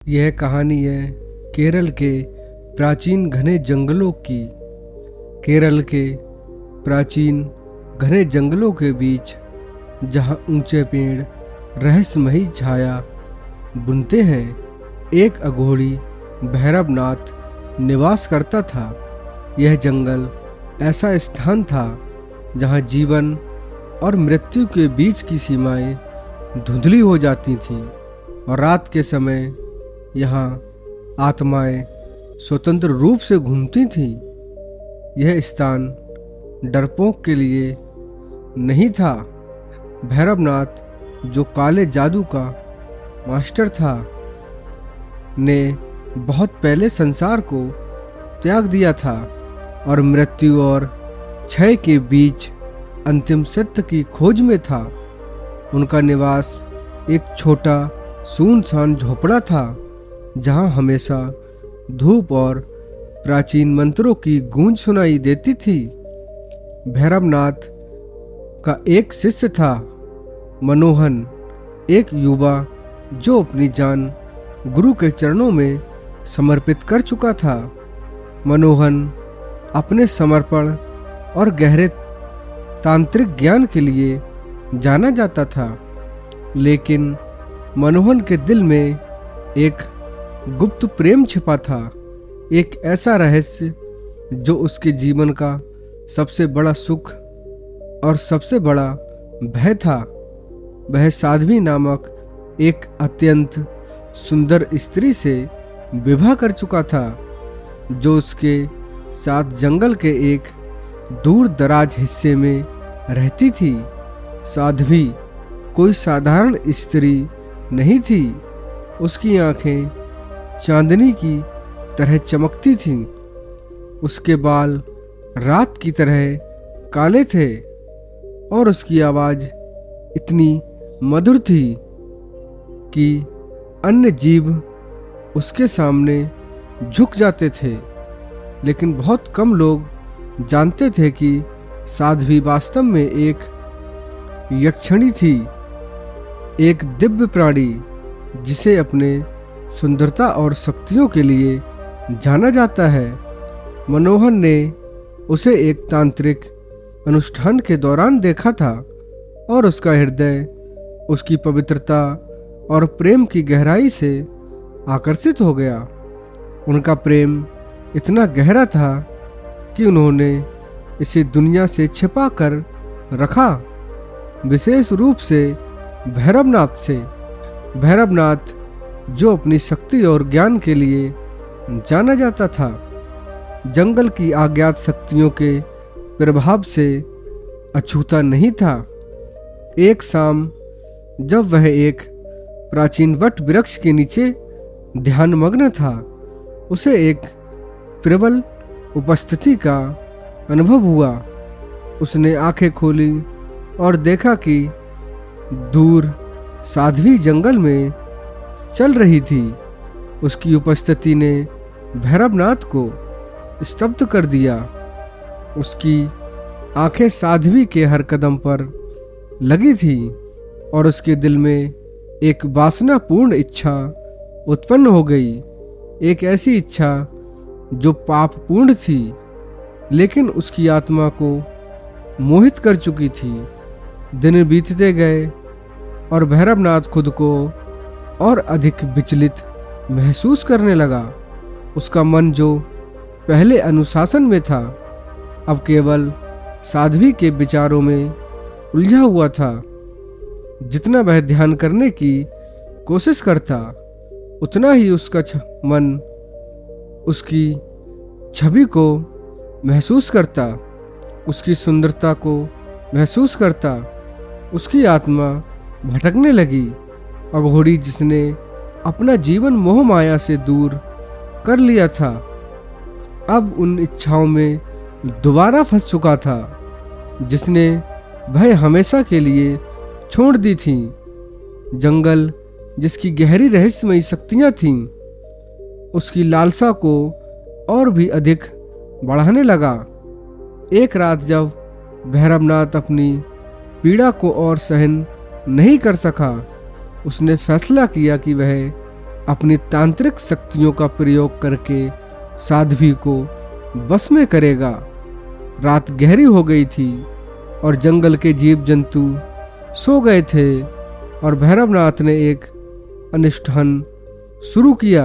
यह कहानी है केरल के प्राचीन घने जंगलों की। केरल के प्राचीन घने जंगलों के बीच जहाँ ऊंचे पेड़ रहस्यमयी छाया बुनते हैं, एक अघोरी भैरवनाथ निवास करता था। यह जंगल ऐसा स्थान था जहाँ जीवन और मृत्यु के बीच की सीमाएं धुंधली हो जाती थीं और रात के समय यहाँ आत्माएं स्वतंत्र रूप से घूमती थीं। यह स्थान डरपोक के लिए नहीं था। भैरवनाथ, जो काले जादू का मास्टर था, ने बहुत पहले संसार को त्याग दिया था और मृत्यु और क्षय के बीच अंतिम सत्य की खोज में था। उनका निवास एक छोटा सुनसान झोपड़ा था जहां हमेशा धूप और प्राचीन मंत्रों की गूंज सुनाई देती थी। भैरवनाथ का एक शिष्य था, मनोहन, एक युवा जो अपनी जान गुरु के चरणों में समर्पित कर चुका था। मनोहन अपने समर्पण और गहरे तांत्रिक ज्ञान के लिए जाना जाता था, लेकिन मनोहन के दिल में एक गुप्त प्रेम छिपा था, एक ऐसा रहस्य जो उसके जीवन का सबसे बड़ा सुख और सबसे बड़ा भय था। वह साध्वी नामक एक अत्यंत सुंदर स्त्री से विवाह कर चुका था, जो उसके साथ जंगल के एक दूर दराज हिस्से में रहती थी। साध्वी कोई साधारण स्त्री नहीं थी। उसकी आंखें चांदनी की तरह चमकती थीं। उसके बाल रात की तरह काले थे और उसकी आवाज इतनी मधुर थी कि अन्य जीव उसके सामने झुक जाते थे। लेकिन बहुत कम लोग जानते थे कि साध्वी वास्तव में एक यक्षिणी थी, एक दिव्य प्राणी जिसे अपने सुंदरता और शक्तियों के लिए जाना जाता है। मनोहर ने उसे एक तांत्रिक अनुष्ठान के दौरान देखा था और उसका हृदय उसकी पवित्रता और प्रेम की गहराई से आकर्षित हो गया। उनका प्रेम इतना गहरा था कि उन्होंने इसे दुनिया से छिपा कर रखा, विशेष रूप से भैरवनाथ से। भैरवनाथ, जो अपनी शक्ति और ज्ञान के लिए जाना जाता था, जंगल की अज्ञात शक्तियों के प्रभाव से अछूता नहीं था। एक शाम जब वह एक प्राचीन वट वृक्ष के नीचे ध्यानमग्न था, उसे एक प्रबल उपस्थिति का अनुभव हुआ। उसने आंखें खोली और देखा कि दूर साध्वी जंगल में चल रही थी। उसकी उपस्थिति ने भैरवनाथ को स्तब्ध कर दिया। उसकी आंखें साध्वी के हर कदम पर लगी थी और उसके दिल में एक वासनापूर्ण इच्छा उत्पन्न हो गई, एक ऐसी इच्छा जो पापपूर्ण थी लेकिन उसकी आत्मा को मोहित कर चुकी थी। दिन बीतते गए और भैरवनाथ खुद को और अधिक विचलित महसूस करने लगा। उसका मन, जो पहले अनुशासन में था, अब केवल साध्वी के विचारों में उलझा हुआ था। जितना वह ध्यान करने की कोशिश करता, उतना ही उसका मन उसकी छवि को महसूस करता, उसकी सुंदरता को महसूस करता। उसकी आत्मा भटकने लगी। अघोरी, जिसने अपना जीवन मोह माया से दूर कर लिया था, अब उन इच्छाओं में दोबारा फंस चुका था जिसने वह हमेशा के लिए छोड़ दी थी। जंगल, जिसकी गहरी रहस्यमयी शक्तियां थीं, उसकी लालसा को और भी अधिक बढ़ाने लगा। एक रात जब भैरवनाथ अपनी पीड़ा को और सहन नहीं कर सका, उसने फैसला किया कि वह अपनी तांत्रिक शक्तियों का प्रयोग करके साध्वी को बस में करेगा। रात गहरी हो गई थी और जंगल के जीव जंतु सो गए थे और भैरवनाथ ने एक अनुष्ठान शुरू किया।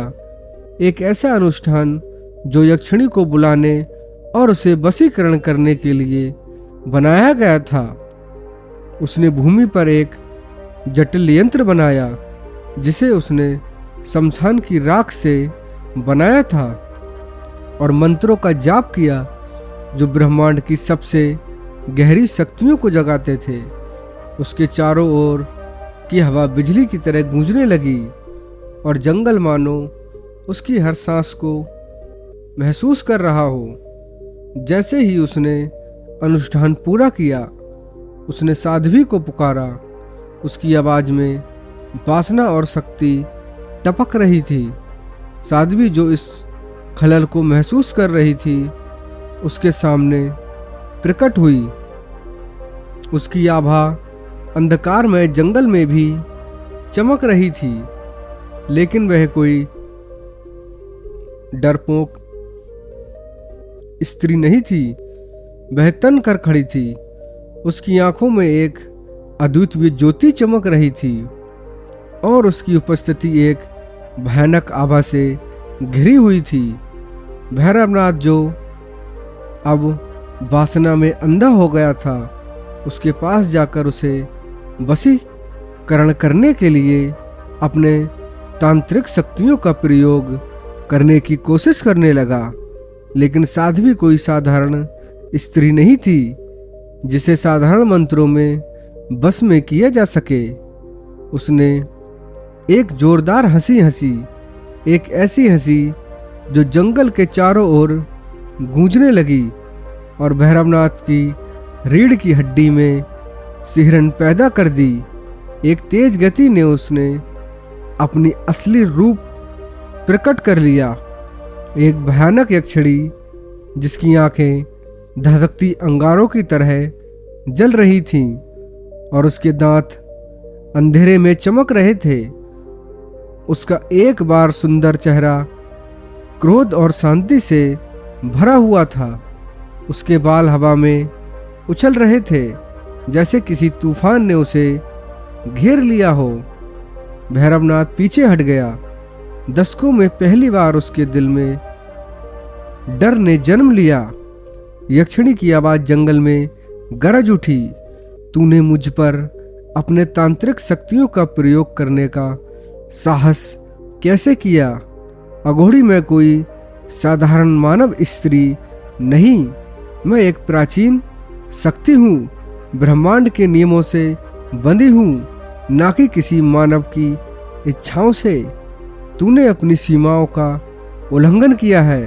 एक ऐसा अनुष्ठान जो यक्षिणी को बुलाने और उसे वशीकरण करने के लिए बनाया गया था। उसने भूमि पर एक जटिल यंत्र बनाया जिसे उसने शमशान की राख से बनाया था और मंत्रों का जाप किया जो ब्रह्मांड की सबसे गहरी शक्तियों को जगाते थे। उसके चारों ओर की हवा बिजली की तरह गूंजने लगी और जंगल मानो उसकी हर सांस को महसूस कर रहा हो। जैसे ही उसने अनुष्ठान पूरा किया, उसने साध्वी को पुकारा। उसकी आवाज में वासना और शक्ति टपक रही थी। साध्वी जो इस खलल को महसूस कर रही थी, उसके सामने प्रकट हुई। उसकी आभा अंधकारमय जंगल में भी चमक रही थी, लेकिन वह कोई डरपोक स्त्री नहीं थी। वह तन कर खड़ी थी। उसकी आंखों में एक अद्वितीय ज्योति चमक रही थी और उसकी उपस्थिति एक भयानक आभा से घिरी हुई थी। भैरवनाथ, जो अब वासना में अंधा हो गया था, उसके पास जाकर उसे वशीकरण करने के लिए अपने तांत्रिक शक्तियों का प्रयोग करने की कोशिश करने लगा। लेकिन साध्वी कोई साधारण स्त्री नहीं थी जिसे साधारण मंत्रों में बस में किया जा सके। उसने एक जोरदार हंसी हंसी, एक ऐसी हंसी जो जंगल के चारों ओर गूंजने लगी और भैरवनाथ की रीढ़ की हड्डी में सिहरन पैदा कर दी। एक तेज गति ने उसने अपनी असली रूप प्रकट कर लिया। एक भयानक यक्षिणी जिसकी आंखें धधकती अंगारों की तरह जल रही थीं और उसके दांत अंधेरे में चमक रहे थे। उसका एक बार सुंदर चेहरा क्रोध और शांति से भरा हुआ था। उसके बाल हवा में उछल रहे थे जैसे किसी तूफान ने उसे घेर लिया हो। भैरवनाथ पीछे हट गया। दशकों में पहली बार उसके दिल में डर ने जन्म लिया। यक्षिणी की आवाज जंगल में गरज उठी, तूने मुझ पर अपने तांत्रिक शक्तियों का प्रयोग करने का साहस कैसे किया? अघोड़ी, मैं कोई साधारण मानव स्त्री नहीं, मैं एक प्राचीन शक्ति हूँ, ब्रह्मांड के नियमों से बंधी हूँ, ना कि किसी मानव की इच्छाओं से। तूने अपनी सीमाओं का उल्लंघन किया है।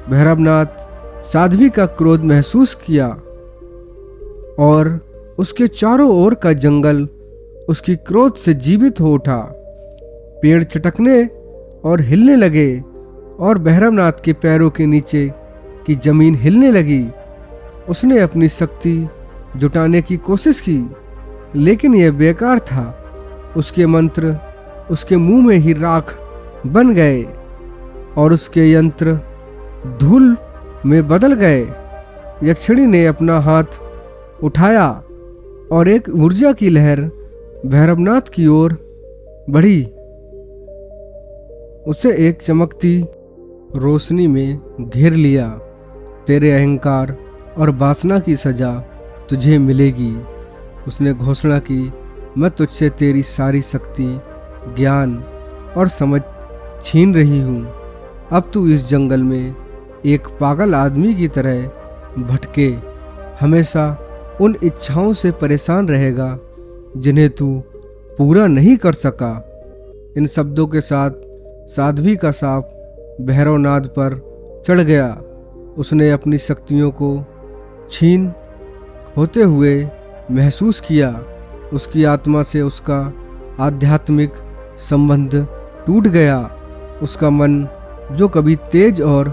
भैरवनाथ साध्वी का क्रोध महसूस किया और उसके चारों ओर का जंगल उसकी क्रोध से जीवित हो उठा। पेड़ चटकने और हिलने लगे और भैरवनाथ के पैरों के नीचे की जमीन हिलने लगी। उसने अपनी शक्ति जुटाने की कोशिश की, लेकिन यह बेकार था। उसके मंत्र उसके मुंह में ही राख बन गए और उसके यंत्र धूल में बदल गए। यक्षिणी ने अपना हाथ उठाया और एक ऊर्जा की लहर भैरवनाथ की ओर बढ़ी। उसे एक चमकती रोशनी में घेर लिया। तेरे अहंकार और वासना की सजा तुझे मिलेगी। उसने घोषणा की, मैं तुझसे तेरी सारी शक्ति, ज्ञान और समझ छीन रही हूँ। अब तू इस जंगल में एक पागल आदमी की तरह भटके हमेशा उन इच्छाओं से परेशान रहेगा जिन्हें तू पूरा नहीं कर सका। इन शब्दों के साथ साध्वी का सांप भैरवनाथ पर चढ़ गया। उसने अपनी शक्तियों को छीन होते हुए महसूस किया। उसकी आत्मा से उसका आध्यात्मिक संबंध टूट गया। उसका मन जो कभी तेज और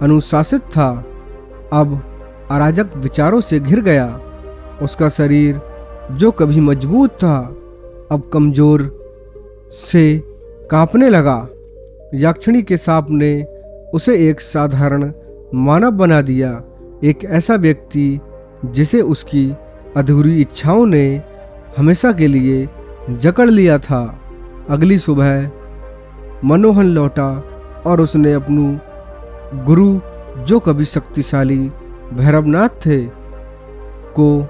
अनुशासित था, अब अराजक विचारों से घिर गया। उसका शरीर जो कभी मजबूत था, अब कमजोर से कांपने लगा। यक्षिणी के सांप ने उसे एक साधारण मानव बना दिया, एक ऐसा व्यक्ति जिसे उसकी अधूरी इच्छाओं ने हमेशा के लिए जकड़ लिया था। अगली सुबह मनोहन लौटा और उसने अपने गुरु, जो कभी शक्तिशाली भैरवनाथ थे, को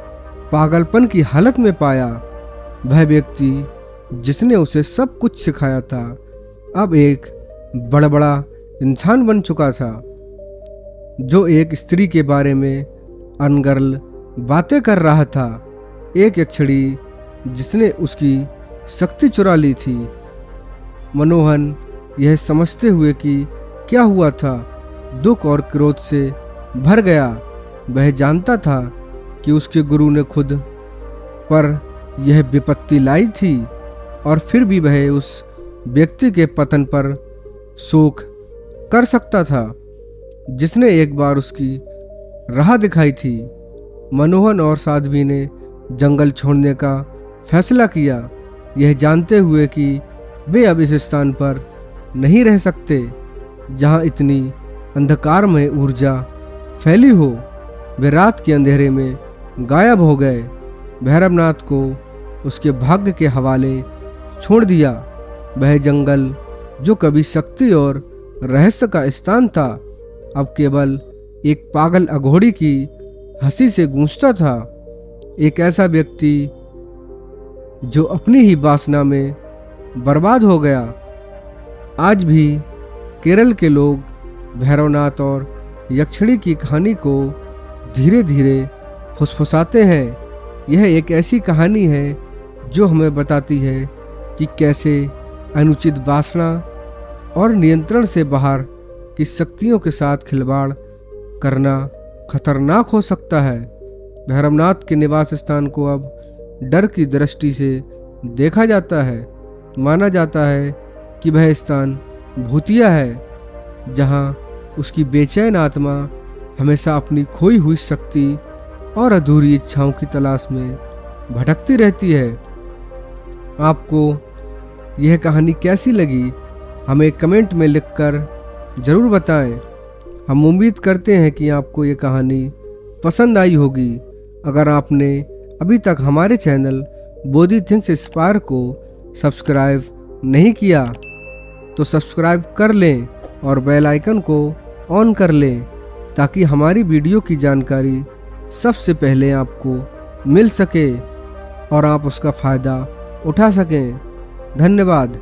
पागलपन की हालत में पाया। वह व्यक्ति जिसने उसे सब कुछ सिखाया था अब एक बड़ा इंसान बन चुका था, जो एक स्त्री के बारे में अनर्गल बातें कर रहा था। एक यक्षिणी जिसने उसकी शक्ति चुरा ली थी। मनोहन यह समझते हुए कि क्या हुआ था, दुख और क्रोध से भर गया। वह जानता था कि उसके गुरु ने खुद पर यह विपत्ति लाई थी और फिर भी वह उस व्यक्ति के पतन पर शोक कर सकता था जिसने एक बार उसकी राह दिखाई थी। मनोहन और साध्वी ने जंगल छोड़ने का फैसला किया, यह जानते हुए कि वे अब इस स्थान पर नहीं रह सकते जहां इतनी अंधकारमय ऊर्जा फैली हो। वे रात के अंधेरे में गायब हो गए, भैरवनाथ को उसके भाग्य के हवाले छोड़ दिया। वह जंगल जो कभी शक्ति और रहस्य का स्थान था, अब केवल एक पागल अघोड़ी की हंसी से गूंजता था। एक ऐसा व्यक्ति जो अपनी ही वासना में बर्बाद हो गया। आज भी केरल के लोग भैरवनाथ और यक्षिणी की कहानी को धीरे धीरे फुसफुसाते हैं। यह एक ऐसी कहानी है जो हमें बताती है कि कैसे अनुचित वासना और नियंत्रण से बाहर की शक्तियों के साथ खिलवाड़ करना खतरनाक हो सकता है। भैरवनाथ के निवास स्थान को अब डर की दृष्टि से देखा जाता है। माना जाता है कि वह स्थान भूतिया है, जहां उसकी बेचैन आत्मा हमेशा अपनी खोई हुई शक्ति और अधूरी इच्छाओं की तलाश में भटकती रहती है। आपको यह कहानी कैसी लगी, हमें कमेंट में लिखकर ज़रूर बताएं। हम उम्मीद करते हैं कि आपको ये कहानी पसंद आई होगी। अगर आपने अभी तक हमारे चैनल बोधी थिंग्स इंस्पायर को सब्सक्राइब नहीं किया तो सब्सक्राइब कर लें और बेल आइकन को ऑन कर लें ताकि हमारी वीडियो की जानकारी सबसे पहले आपको मिल सके और आप उसका फ़ायदा उठा सकें। धन्यवाद।